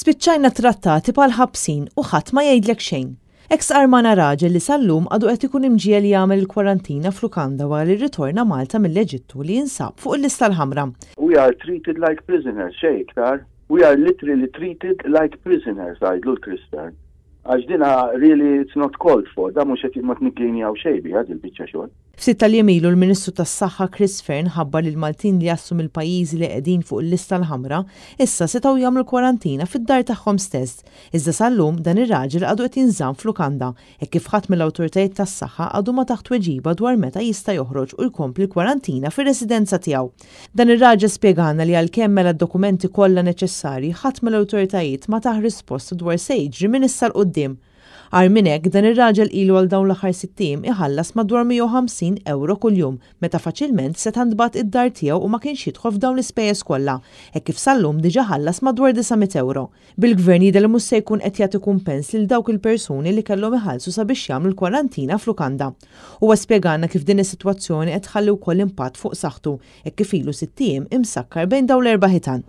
Spiċċajna trattati bħal ħabsin u ħadd ma jgħidlek xejn. Eks Armana raġel li sal-lum għadu qed ikun imġiel jagħmel il-kwarantina f'Lukanda wara li rritorna Malta mill-Eġittu li jinsab fuq il-lista l-ħamra. We are treated like prisoners, xejn iktar. We are literally treated like prisoners, għajdlu l-Kristjan. Għax dina really it's not called for, da mhux qed ma tnikklinjaw xejn biha il-biċċa xogħol. Ftit tal-jemilu l-Ministru tas-Saħħa Chris Fearn ħabbar li l-Maltin li jassu mill-pajjiżi li qegħdin fuq il-lista l-ħamra issa setgħu jagħmlu kwarantina fid-dar tagħhom stess. Iżda sal-lum dan ir-raġel għadu qed jinżamm f'Lukanda hekk kif ħadd mill-awtoritajiet tas-saħħa għadu ma taħt tweġiba dwar meta jista' joħroġ u jkompli l-kwarantina fir-residenza tiegħu. Dan ir-raġel spjegana li għalkemm mela d-dokumenti kollha neċessarji ħadd mill-awtoritajiet ma taħ risposta dwar se jiġri minn issa l qudiem. Għar minn hekk dan ir-raġel ilu għal dawn l-aħħar 60 iħallas madwar €150 kuljum meta faċilment se tantbagħat id-dar tiegħu u ma kienx jidħol f'dawn l-ispejjeż kollha, hekk kif sal-lum diġà ħallas madwar €900. Bil-gvern jidher li mhux se jkun qed jagħti kumpens lil dawk il-persuni li kellhom iħallsu sabiex jagħmlu l-kwarantina f'Lukanda. Huwa spjegana kif din is-sitwazzjoni qed tħalli wkoll impatt fuq saħħtu hekk kif ilu 60 imsakkar bejn dawn l-erba' ħitan.